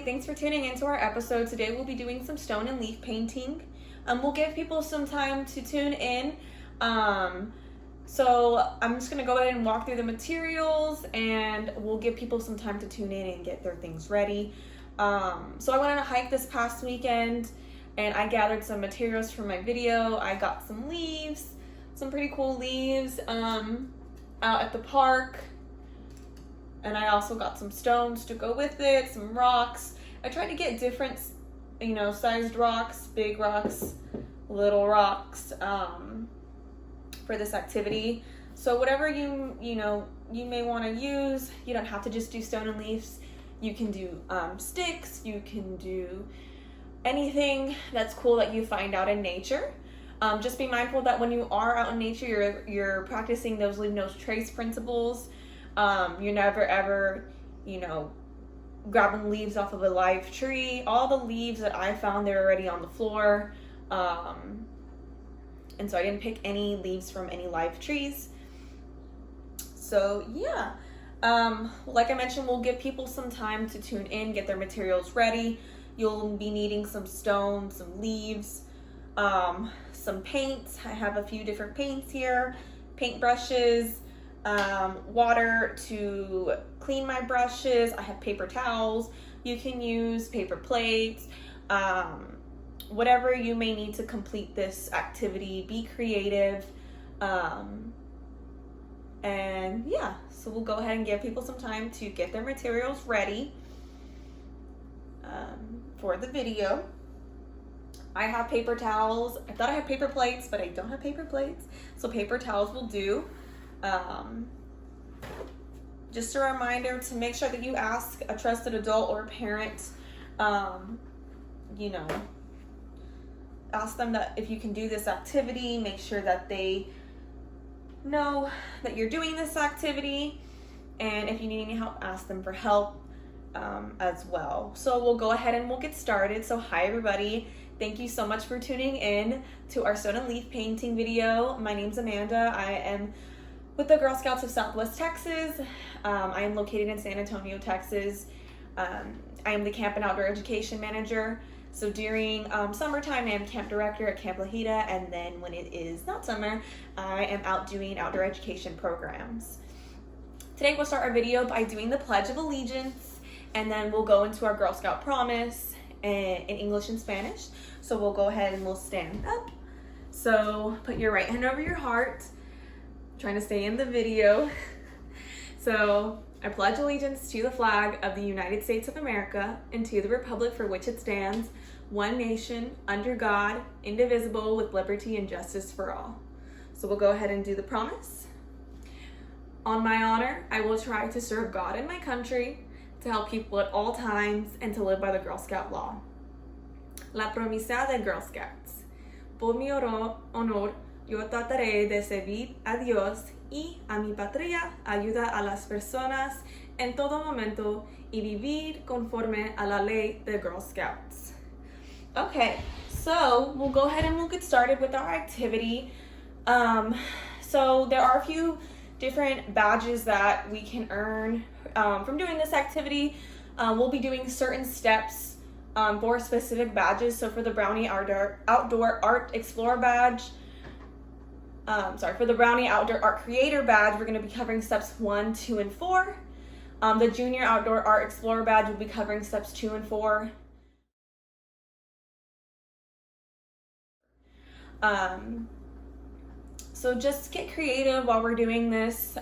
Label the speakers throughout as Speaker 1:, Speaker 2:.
Speaker 1: everybody, thanks for tuning into our episode. Today we'll be doing some stone and leaf painting. We'll give people some time to tune in. So I'm just going to go ahead and walk through the materials, and we'll give people some time to tune in and get their things ready. So I went on a hike this past weekend, and I gathered some materials for my video. I got some leaves, some pretty cool leaves out at the park. And I also got some stones to go with it, some rocks. I tried to get different, sized rocks, big rocks, little rocks, for this activity. So whatever you may want to use, you don't have to just do stone and leaves. You can do sticks, you can do anything that's cool that you find out in nature. Just be mindful that when you are out in nature, you're practicing those leave no trace principles. You're never ever, grabbing leaves off of a live tree. All the leaves that I found, they're already on the floor. And so I didn't pick any leaves from any live trees. So yeah, like I mentioned, we'll give people some time to tune in, get their materials ready. You'll be needing some stones, some leaves, some paints. I have a few different paints here, paint brushes, water to clean my brushes. I have paper towels. You can use paper plates, whatever you may need to complete this activity. Be creative. And yeah, so we'll go ahead and give people some time to get their materials ready for the video. I have paper towels. I thought I had paper plates, but I don't have paper plates, so paper towels will do. Just a reminder to make sure that you ask a trusted adult or parent, ask them that if you can do this activity. Make sure that they know that you're doing this activity, and if you need any help, ask them for help as well. So we'll go ahead and we'll get started. So hi everybody, thank you so much for tuning in to our stone and leaf painting video. My name's Amanda. I am with the Girl Scouts of Southwest Texas. I am located in San Antonio, Texas. I am the Camp and Outdoor Education Manager. So during summertime, I am Camp Director at Camp La Hida, and then when it is not summer, I am out doing outdoor education programs. Today we'll start our video by doing the Pledge of Allegiance, and then we'll go into our Girl Scout Promise in English and Spanish. So we'll go ahead and we'll stand up. So put your right hand over your heart. Trying to stay in the video. So I pledge allegiance to the flag of the United States of America and to the republic for which it stands, one nation, under God, indivisible, with liberty and justice for all. So we'll go ahead and do the promise. On my honor, I will try to serve God and my country, to help people at all times, and to live by the Girl Scout law. La Promesa de Girl Scouts. Por mi honor, yo trataré de servir a Dios y a mi patria, ayudar a las personas en todo momento y vivir conforme a la ley de Girl Scouts. Okay, so we'll go ahead and we'll get started with our activity. So there are a few different badges that we can earn from doing this activity. We'll be doing certain steps for specific badges. So for the Brownie Outdoor Art Explorer badge, for the Brownie Outdoor Art Creator badge, we're going to be covering steps 1, 2, and 4. The Junior Outdoor Art Explorer badge will be covering steps 2 and 4. So just get creative while we're doing this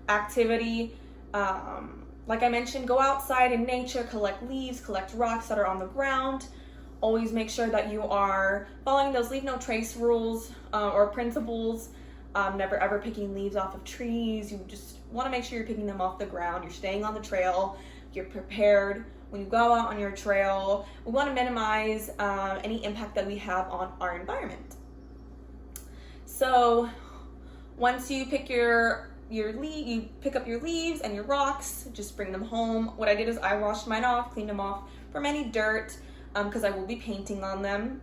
Speaker 1: activity. Like I mentioned, go outside in nature, collect leaves, collect rocks that are on the ground. Always make sure that you are following those leave no trace rules or principles. Never ever picking leaves off of trees. You just want to make sure you're picking them off the ground. You're staying on the trail. You're prepared when you go out on your trail. We want to minimize any impact that we have on our environment. So once you pick you pick up your leaves and your rocks, just bring them home. What I did is I washed mine off, cleaned them off from any dirt, because I will be painting on them.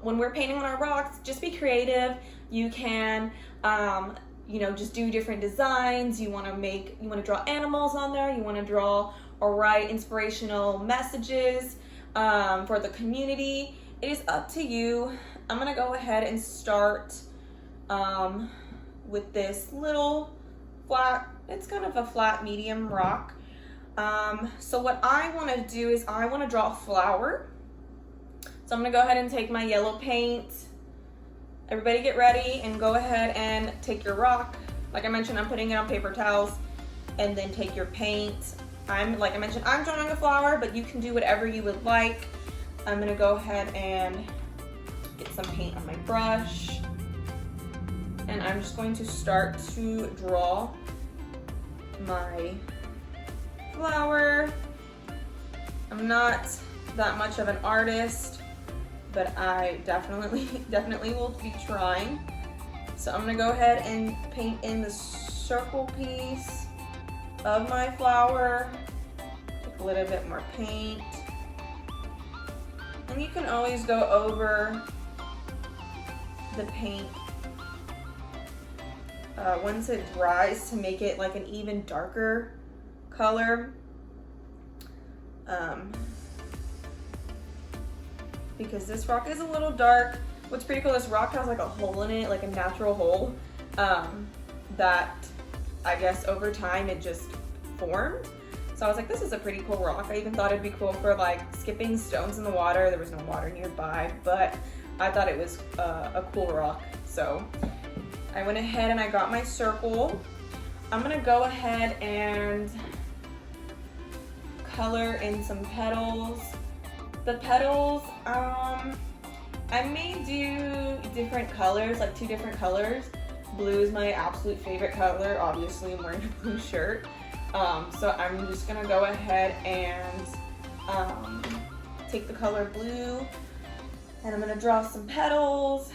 Speaker 1: When we're painting on our rocks, just be creative. You can, just do different designs. You want to draw animals on there. You want to draw or write inspirational messages for the community. It is up to you. I'm gonna go ahead and start with this little flat, it's kind of a flat medium rock. So what I want to do is I want to draw a flower. So I'm going to go ahead and take my yellow paint. Everybody get ready and go ahead and take your rock. Like I mentioned, I'm putting it on paper towels, and then take your paint. Like I mentioned, I'm drawing a flower, but you can do whatever you would like. I'm going to go ahead and get some paint on my brush. And I'm just going to start to draw my flower. I'm not that much of an artist, but I definitely will be trying. So I'm gonna go ahead and paint in the circle piece of my flower. Take a little bit more paint. And you can always go over the paint once it dries to make it like an even darker color. Because this rock is a little dark. What's pretty cool, this rock has like a hole in it, like a natural hole, that I guess over time it just formed. So I was like, this is a pretty cool rock. I even thought it'd be cool for like skipping stones in the water. There was no water nearby, but I thought it was a cool rock. So I went ahead and I got my circle. I'm gonna go ahead and color in some petals. The petals, I may do different colors, like 2 different colors. Blue is my absolute favorite color. Obviously, I'm wearing a blue shirt. So I'm just gonna go ahead and take the color blue, and I'm gonna draw some petals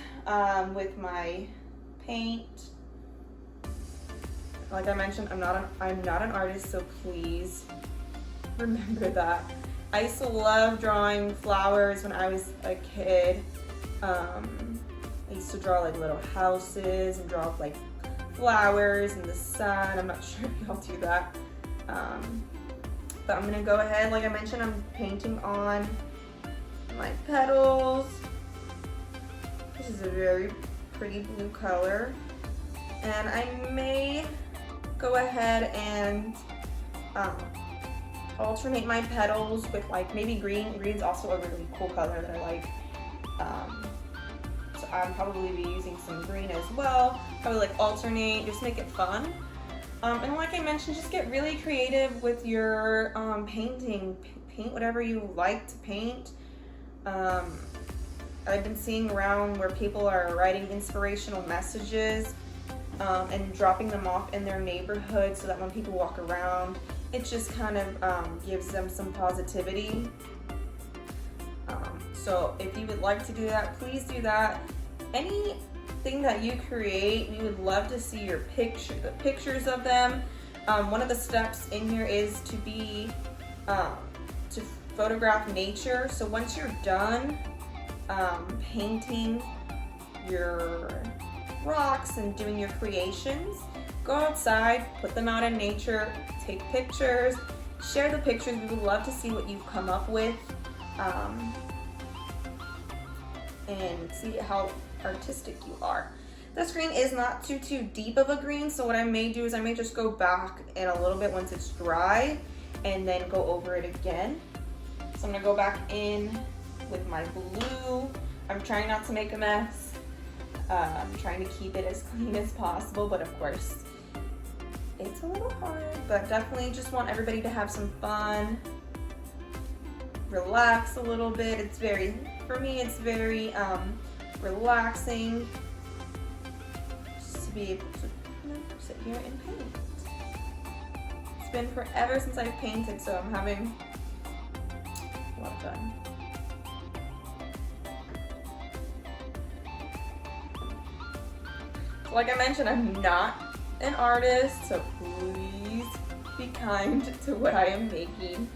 Speaker 1: with my paint. Like I mentioned, I'm not an artist, so please remember that. I used to love drawing flowers when I was a kid. I used to draw like little houses and draw like flowers in the sun. I'm not sure if y'all do that. But I'm gonna go ahead, like I mentioned, I'm painting on my petals. This is a very pretty blue color. And I may go ahead and alternate my petals with like maybe green. Green's also a really cool color that I like. So I'll probably be using some green as well. Probably like alternate, just make it fun. And like I mentioned, just get really creative with your painting. Paint whatever you like to paint. I've been seeing around where people are writing inspirational messages and dropping them off in their neighborhood so that when people walk around, it just kind of gives them some positivity. So if you would like to do that, please do that. Anything that you create, we would love to see your pictures of them. One of the steps in here is to photograph nature. So once you're done painting your rocks and doing your creations, go outside, put them out in nature, take pictures, share the pictures. We would love to see what you've come up with, and see how artistic you are. This green is not too deep of a green, so what I may do is I may just go back in a little bit once it's dry and then go over it again. So I'm gonna go back in with my blue. I'm trying not to make a mess. I'm trying to keep it as clean as possible, but of course it's a little hard, but definitely just want everybody to have some fun, relax a little bit. For me, it's very relaxing just to be able to sit here and paint. It's been forever since I've painted, so I'm having a lot of fun. Like I mentioned, I'm not an artist, so please be kind to what I am making.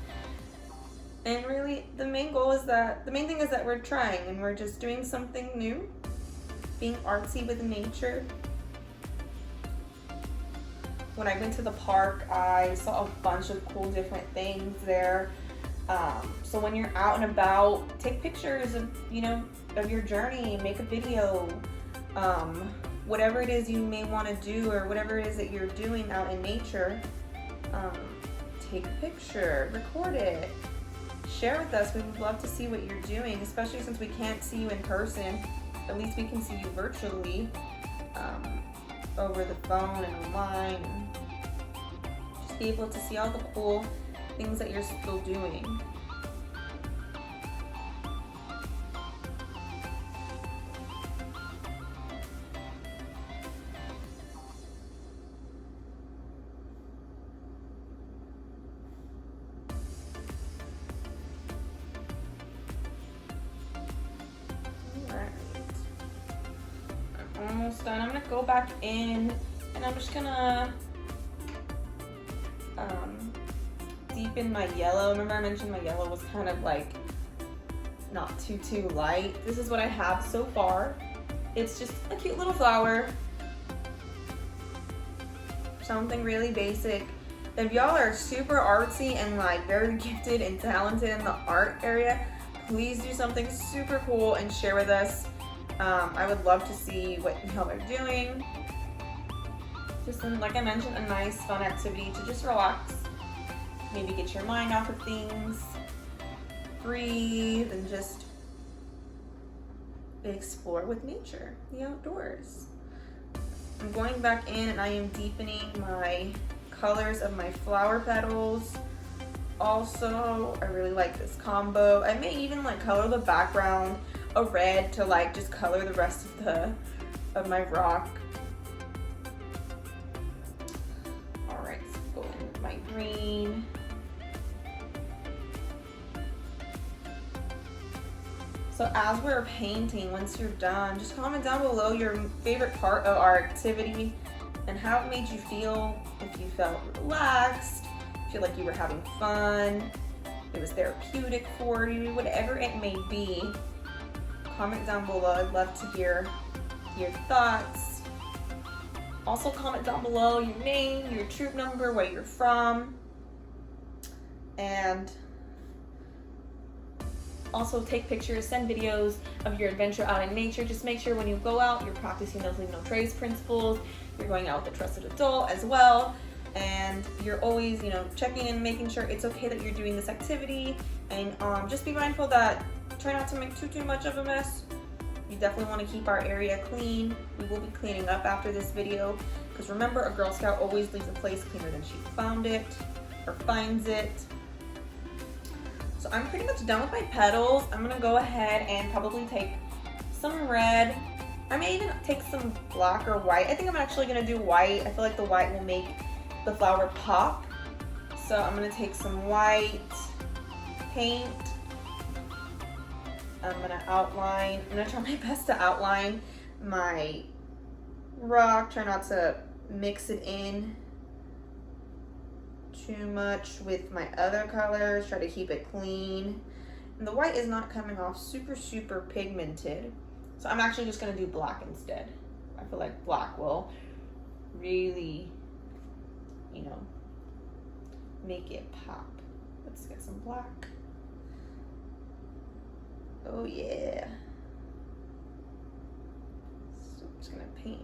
Speaker 1: And really, the main thing is that we're trying and we're just doing something new, being artsy with nature. when I went to the park, I saw a bunch of cool different things there. So when you're out and about, take pictures of, you know, of your journey, make a video, whatever it is you may want to do, or whatever it is that you're doing out in nature. Take a picture, record it, share with us. We would love to see what you're doing, especially since we can't see you in person. At least we can see you virtually, over the phone and online, and just be able to see all the cool things that you're still doing. Almost done. I'm gonna go back in and I'm just gonna deepen my yellow. Remember I mentioned my yellow was kind of like not too light. This is what I have so far. It's just a cute little flower, something really basic. If y'all are super artsy and like very gifted and talented in the art area, please do something super cool and share with us. I would love to see what y'all are doing. Just, like I mentioned, a nice fun activity to just relax, maybe get your mind off of things, breathe, and just explore with nature, the outdoors. I'm going back in and I am deepening my colors of my flower petals. Also, I really like this combo. I may even like color the background a red to like just color the rest of my rock. All right, so go in with my green. So as we're painting, once you're done, just comment down below your favorite part of our activity and how it made you feel. If you felt relaxed, feel like you were having fun, it was therapeutic for you, whatever it may be. Comment down below. I'd love to hear your thoughts. Also comment down below your name, your troop number, where you're from, and also take pictures, send videos of your adventure out in nature. Just make sure when you go out, you're practicing those leave no trace principles. You're going out with a trusted adult as well, and you're always, you know, checking in, making sure it's okay that you're doing this activity, and just be mindful that try not to make too much of a mess. You definitely want to keep our area clean. We will be cleaning up after this video, because remember, a Girl Scout always leaves a place cleaner than she found it or finds it. So I'm pretty much done with my petals. I'm gonna go ahead and probably take some red. I may even take some black or white. I think I'm actually gonna do white. I feel like the white will make the flower pop. So I'm gonna take some white paint. I'm gonna try my best to outline my rock. Try not to mix it in too much with my other colors. Try to keep it clean. And the white is not coming off super pigmented. So I'm actually just gonna do black instead. I feel like black will really, you know, make it pop. Let's get some black. Oh yeah. So I'm just gonna paint,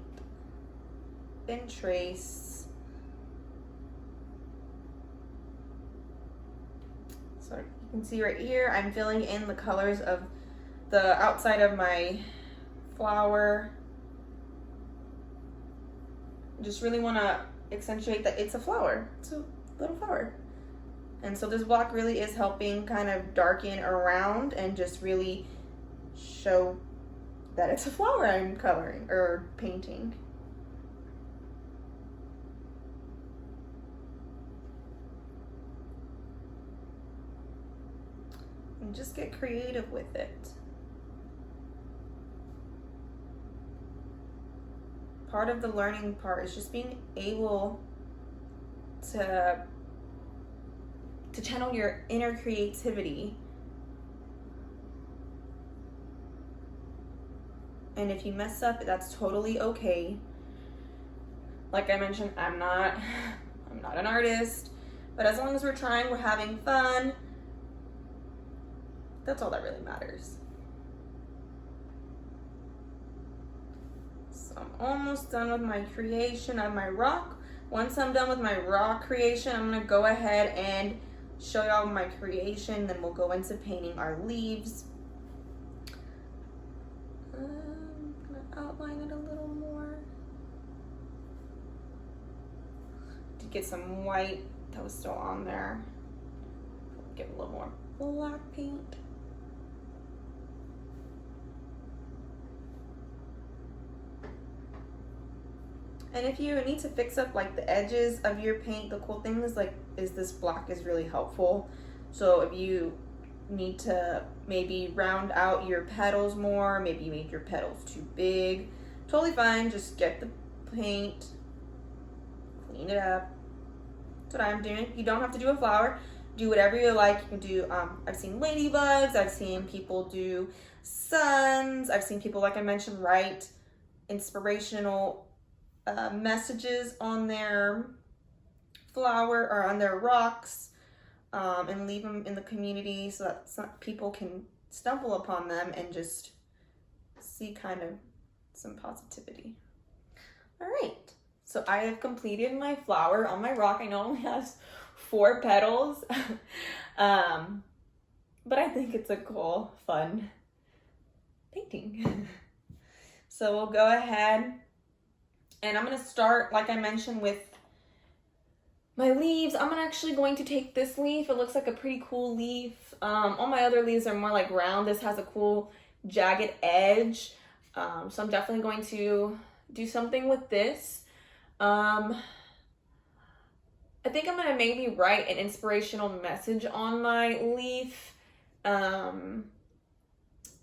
Speaker 1: then trace. So you can see right here, I'm filling in the colors of the outside of my flower. Just really wanna accentuate that it's a flower. It's a little flower. And so this black really is helping kind of darken around and just really show that it's a flower I'm coloring or painting. And just get creative with it. Part of the learning part is just being able to channel your inner creativity. And if you mess up, that's totally okay. Like I mentioned, I'm not an artist, but as long as we're trying, we're having fun, that's all that really matters. So I'm almost done with my creation of my rock. Once I'm done with my rock creation, I'm gonna go ahead and show y'all my creation, then we'll go into painting our leaves. I'm gonna outline it a little more. To get some white that was still on there. Give a little more black paint. And if you need to fix up like the edges of your paint, the cool thing is this black is really helpful. So if you need to maybe round out your petals more, maybe you made your petals too big, totally fine. Just get the paint, clean it up. That's what I'm doing. You don't have to do a flower. Do whatever you like. You can do, I've seen ladybugs, I've seen people do suns, I've seen people, like I mentioned, write inspirational messages on their flower or on their rocks, and leave them in the community so that some people can stumble upon them and just see kind of some positivity. All right, so I have completed my flower on my rock. I know it only has 4 petals, but I think it's a cool, fun painting. So we'll go ahead and I'm gonna start, like I mentioned, with my leaves. I'm actually going to take this leaf. It looks like a pretty cool leaf. All my other leaves are more like round. This has a cool jagged edge. So I'm definitely going to do something with this. I think I'm gonna maybe write an inspirational message on my leaf.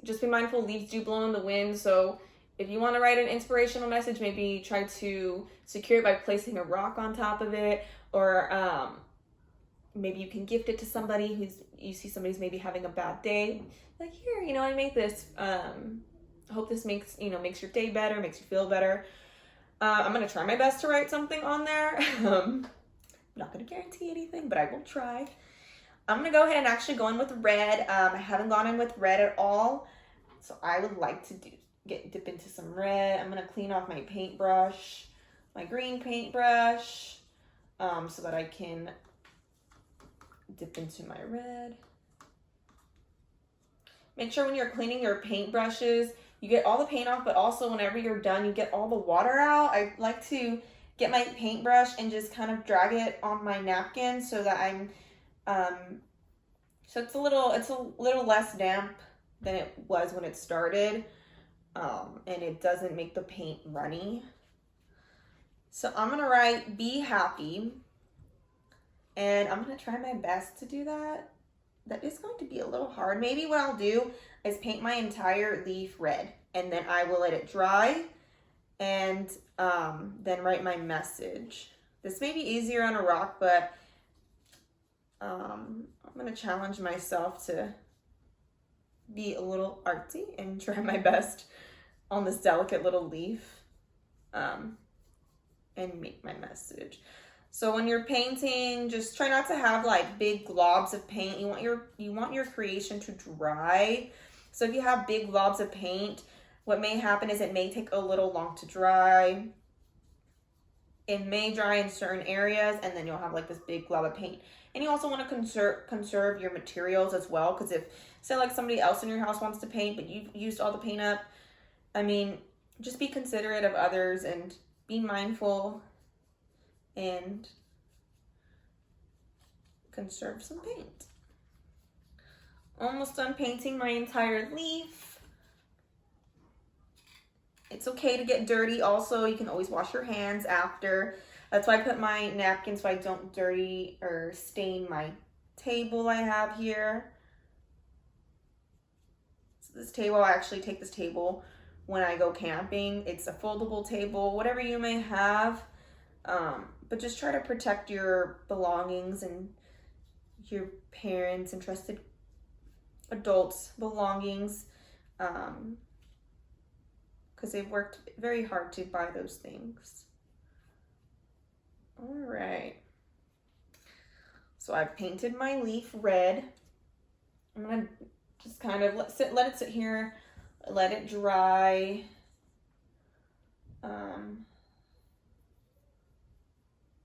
Speaker 1: Just be mindful, leaves do blow in the wind, so if you want to write an inspirational message, maybe try to secure it by placing a rock on top of it, or maybe you can gift it to somebody you see somebody's maybe having a bad day. Like, here, I made this. Hope this makes your day better, makes you feel better. I'm gonna try my best to write something on there. I'm not gonna guarantee anything, but I will try. I'm gonna go ahead and actually go in with red. I haven't gone in with red at all, so I would like to dip into some red. I'm gonna clean off my paintbrush, my green paintbrush, so that I can dip into my red. Make sure when you're cleaning your paintbrushes, you get all the paint off, but also whenever you're done, you get all the water out. I like to get my paintbrush and just kind of drag it on my napkin so that I'm, so it's a little less damp than it was when it started. And it doesn't make the paint runny. So I'm gonna write "Be Happy," and I'm gonna try my best to do that. That is going to be a little hard. Maybe what I'll do is paint my entire leaf red, and then I will let it dry, and then write my message. This may be easier on a rock, but I'm gonna challenge myself to be a little artsy and try my best on this delicate little leaf, and make my message. So when you're painting, just try not to have like big globs of paint. You want your creation to dry. So if you have big globs of paint, what may happen is it may take a little long to dry. It may dry in certain areas, and then you'll have like this big glob of paint. And you also want to conserve your materials as well, because if, say, like somebody else in your house wants to paint, but you've used all the paint up, I mean, just be considerate of others and be mindful and conserve some paint. Almost done painting my entire leaf. It's okay to get dirty also. You can always wash your hands after. That's why I put my napkin so I don't dirty or stain my table I have here. So this table, I actually take this table when I go camping. It's a foldable table, whatever you may have. But just try to protect your belongings and your parents and trusted adults' belongings, because they've worked very hard to buy those things. All right. So I've painted my leaf red. I'm gonna just kind of let it sit here, let it dry.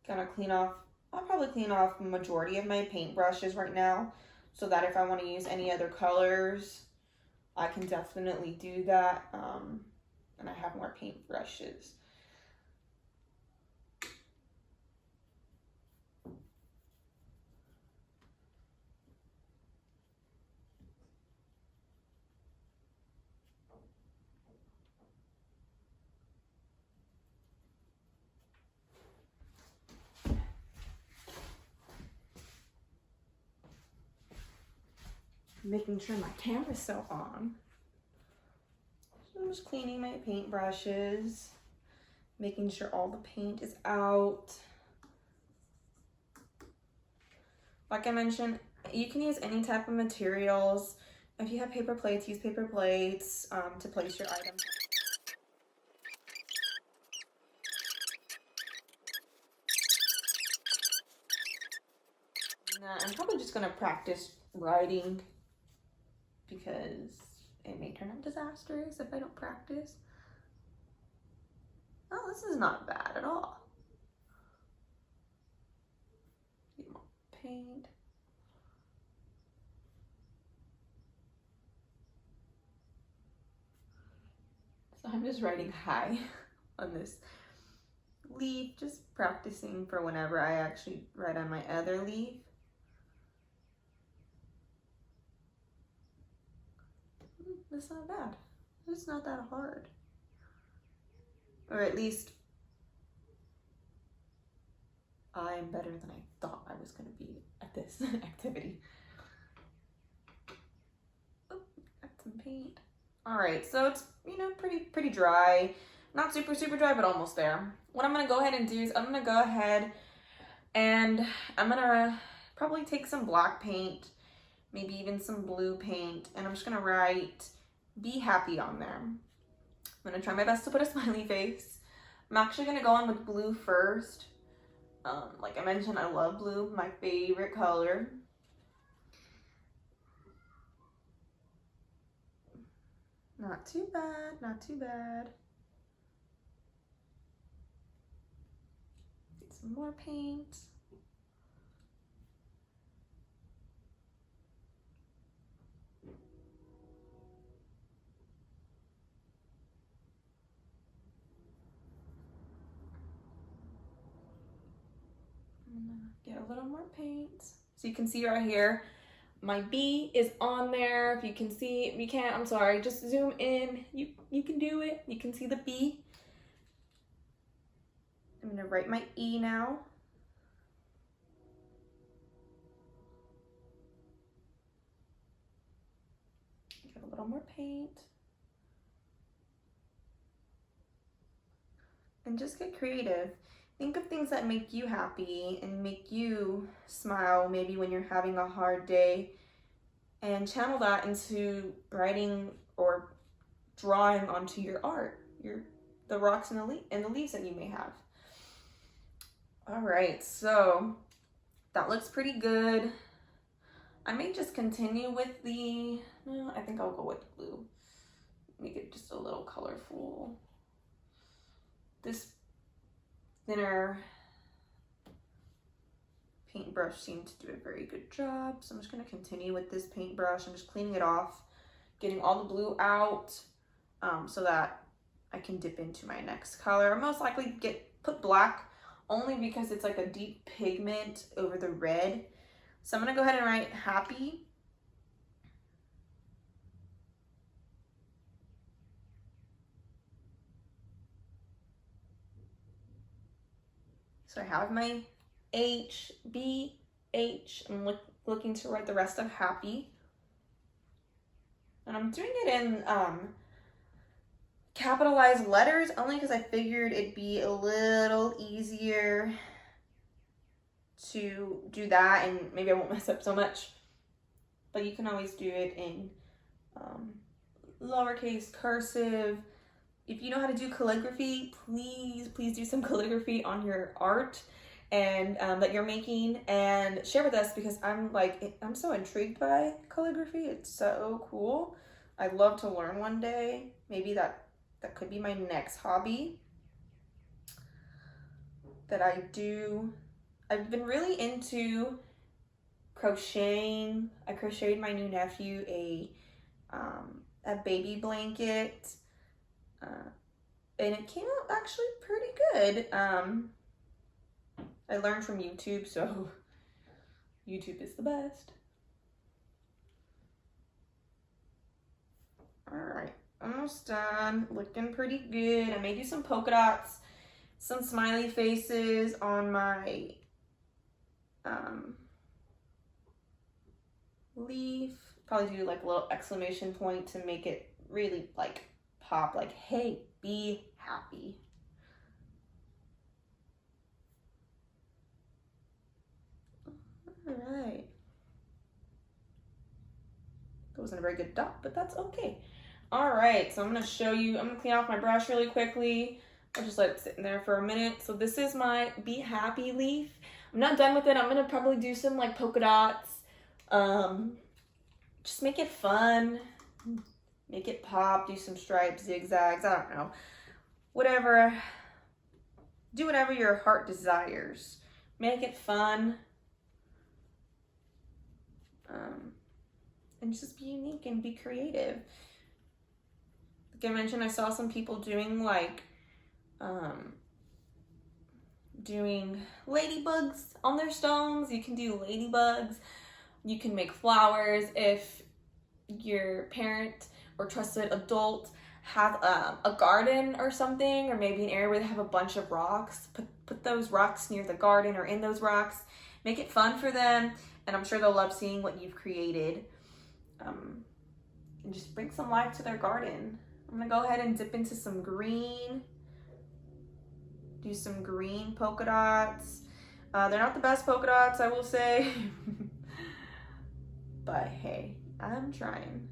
Speaker 1: Gonna clean off, I'll probably clean off the majority of my paint brushes right now, so that if I want to use any other colors, I can definitely do that. And I have more paint brushes. Making sure my camera's still on. So I'm just cleaning my paint brushes, making sure all the paint is out. Like I mentioned, you can use any type of materials. If you have paper plates, use paper plates to place your items. I'm probably just gonna practice writing because it may turn out disastrous if I don't practice. Oh, this is not bad at all. Paint. So I'm just writing hi on this leaf, just practicing for whenever I actually write on my other leaf. That's not bad. It's not that hard. Or at least I am better than I thought I was going to be at this activity. Oh, got some paint. All right, so it's, you know, pretty dry. Not super dry, but almost there. What I'm going to go ahead and do is I'm going to go ahead and I'm going to probably take some black paint, maybe even some blue paint, and I'm just going to write "Be happy" on there. I'm going to try my best to put a smiley face. I'm actually going to go in with blue first. Like I mentioned, I love blue, my favorite color. Not too bad, not too bad. Get some more paint. Get a little more paint. So you can see right here, my B is on there. If you can see, if you can't, I'm sorry, just zoom in. You can do it. You can see the B. I'm gonna write my E now. Get a little more paint. And just get creative. Think of things that make you happy and make you smile, maybe when you're having a hard day, and channel that into writing or drawing onto your art, the rocks and the leaves that you may have. All right, so that looks pretty good. I may just continue with I think I'll go with blue. Make it just a little colorful. This thinner paintbrush seemed to do a very good job, so I'm just going to continue with this paintbrush. I'm just cleaning it off, getting all the blue out, so that I can dip into my next color. I'll most likely put black only because it's like a deep pigment over the red. So I'm going to go ahead and write happy. So I have my H, B, H. I'm looking to write the rest of happy. And I'm doing it in capitalized letters only because I figured it'd be a little easier to do that and maybe I won't mess up so much. But you can always do it in lowercase, cursive. If you know how to do calligraphy, please do some calligraphy on your art. and that you're making, and share with us, because I'm so intrigued by calligraphy. It's so cool. I'd love to learn one day. Maybe that could be my next hobby that I do. I've been really into crocheting. I crocheted my new nephew a baby blanket, and it came out actually pretty good. I learned from YouTube, so YouTube is the best. All right, almost done. Looking pretty good. I may do some polka dots, some smiley faces on my leaf. Probably do like a little exclamation point to make it really like pop, like, hey, be happy. All right. That wasn't a very good dot, but that's okay. All right, so I'm gonna show you, I'm gonna clean off my brush really quickly. I'll just let it sit in there for a minute. So this is my Be Happy leaf. I'm not done with it. I'm gonna probably do some like polka dots. Just make it fun, make it pop, do some stripes, zigzags, I don't know. Whatever, do whatever your heart desires. Make it fun. And just be unique and be creative. Like I mentioned, I saw some people doing like doing ladybugs on their stones. You can do ladybugs. You can make flowers. If your parent or trusted adult have a garden or something, or maybe an area where they have a bunch of rocks, put those rocks near the garden or in those rocks. Make it fun for them, and I'm sure they'll love seeing what you've created. And just bring some life to their garden. I'm gonna go ahead and dip into some green. Do some green polka dots. They're not the best polka dots, I will say. But hey, I'm trying.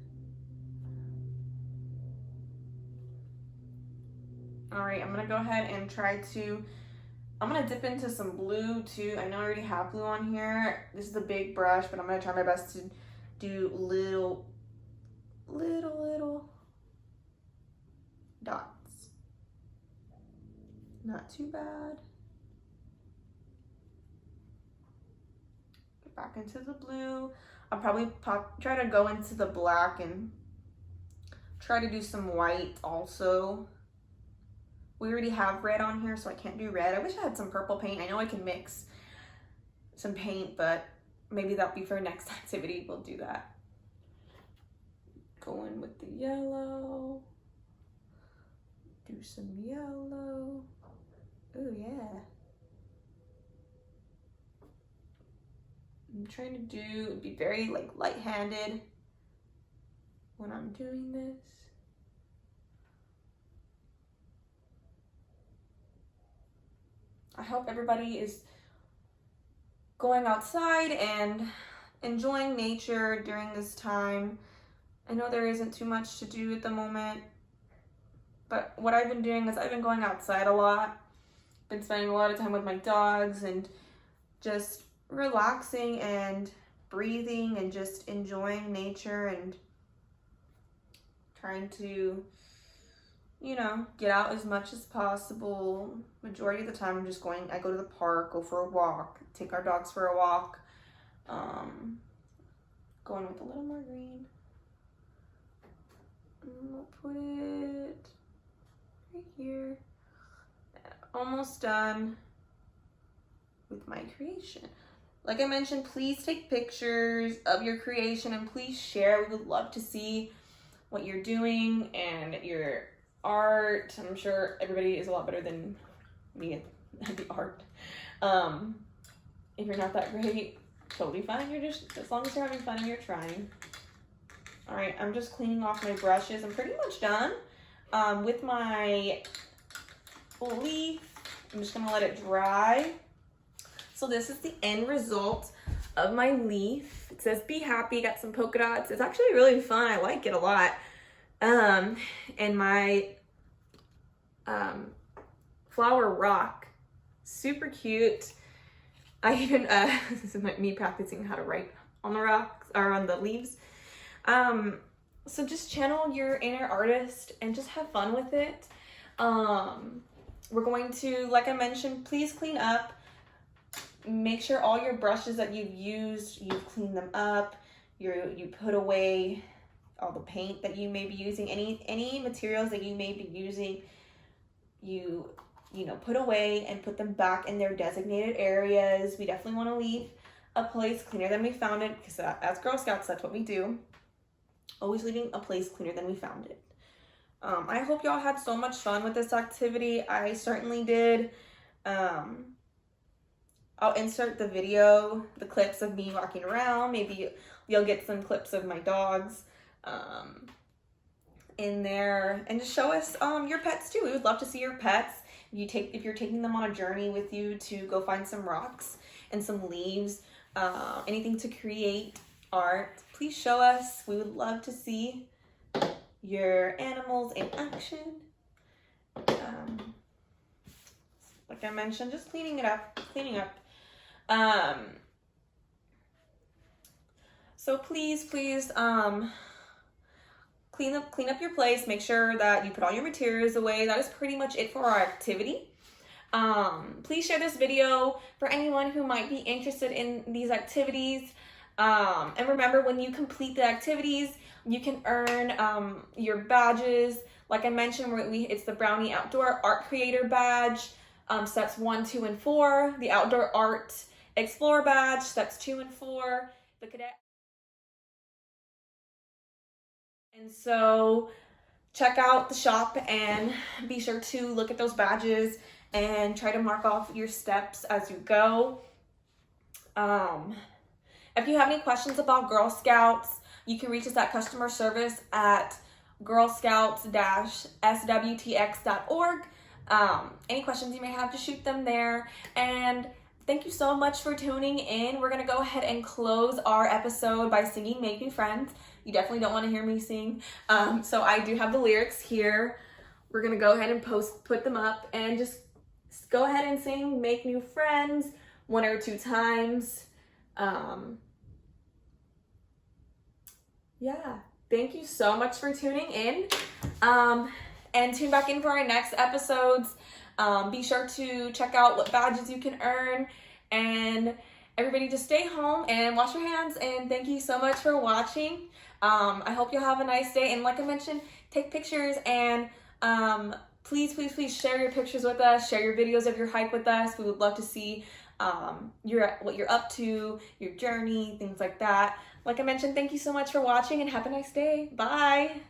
Speaker 1: All right, I'm gonna go ahead and I'm gonna dip into some blue too. I know I already have blue on here. This is a big brush, but I'm gonna try my best to do little dots. Not too bad. Get back into the blue. I'll probably try to go into the black and try to do some white also. We already have red on here, so I can't do red. I wish I had some purple paint. I know I can mix some paint, but maybe that'll be for next activity. We'll do that. Go in with the yellow. Do some yellow. Oh yeah. I'm trying to be very like light-handed when I'm doing this. I hope everybody is going outside and enjoying nature during this time. I know there isn't too much to do at the moment, but what I've been doing is I've been going outside a lot. Been spending a lot of time with my dogs and just relaxing and breathing and just enjoying nature and trying to, you know, get out as much as possible. Majority of the time I go to the park, go for a walk, take our dogs for a walk. Going with a little more green. I'll put it right here. Almost done with my creation. Like I mentioned, please take pictures of your creation and please share. We would love to see what you're doing and your art. I'm sure everybody is a lot better than me at the art. If you're not that great, totally fine. You're just, as long as you're having fun and you're trying. All right, I'm just cleaning off my brushes. I'm pretty much done with my leaf. I'm just gonna let it dry. So this is the end result of my leaf. It says be happy, got some polka dots. It's actually really fun. I like it a lot. And my flower rock, super cute. I even, this is me practicing how to write on the rocks or on the leaves. So just channel your inner artist and just have fun with it. We're going to, like I mentioned, please clean up. Make sure all your brushes that you've used, you've cleaned them up. You put away all the paint that you may be using, any materials that you may be using, you know, put away and put them back in their designated areas. We definitely want to leave a place cleaner than we found it, because as Girl Scouts, that's what we do. Always leaving a place cleaner than we found it. I hope y'all had so much fun with this activity. I certainly did. I'll insert the video, the clips of me walking around. Maybe you'll get some clips of my dogs in there, and just show us your pets too. We would love to see your pets. If you're taking them on a journey with you to go find some rocks and some leaves, anything to create art, please show us. We would love to see your animals in action. Like I mentioned, just cleaning up. So please, clean up your place. Make sure that you put all your materials away. That is pretty much it for our activity. Please share this video for anyone who might be interested in these activities. And remember, when you complete the activities, you can earn your badges. Like I mentioned, it's the Brownie Outdoor Art Creator Badge, steps 1, 2, and 4. The Outdoor Art Explorer Badge, steps 2 and 4. The Cadet. And so check out the shop and be sure to look at those badges and try to mark off your steps as you go. If you have any questions about Girl Scouts, you can reach us at customer service at girlscouts-swtx.org. Any questions you may have, just shoot them there. And thank you so much for tuning in. We're going to go ahead and close our episode by singing Make New Friends. You definitely don't want to hear me sing. So I do have the lyrics here. We're going to go ahead and put them up, and just go ahead and sing Make New Friends 1 or 2 times. Yeah, thank you so much for tuning in. And tune back in for our next episodes. Be sure to check out what badges you can earn. And everybody, just stay home and wash your hands. And thank you so much for watching. I hope you'll have a nice day. And like I mentioned, take pictures, and please share your pictures with us. Share your videos of your hike with us. We would love to see what you're up to, your journey, things like that. Like I mentioned, thank you so much for watching, and have a nice day. Bye.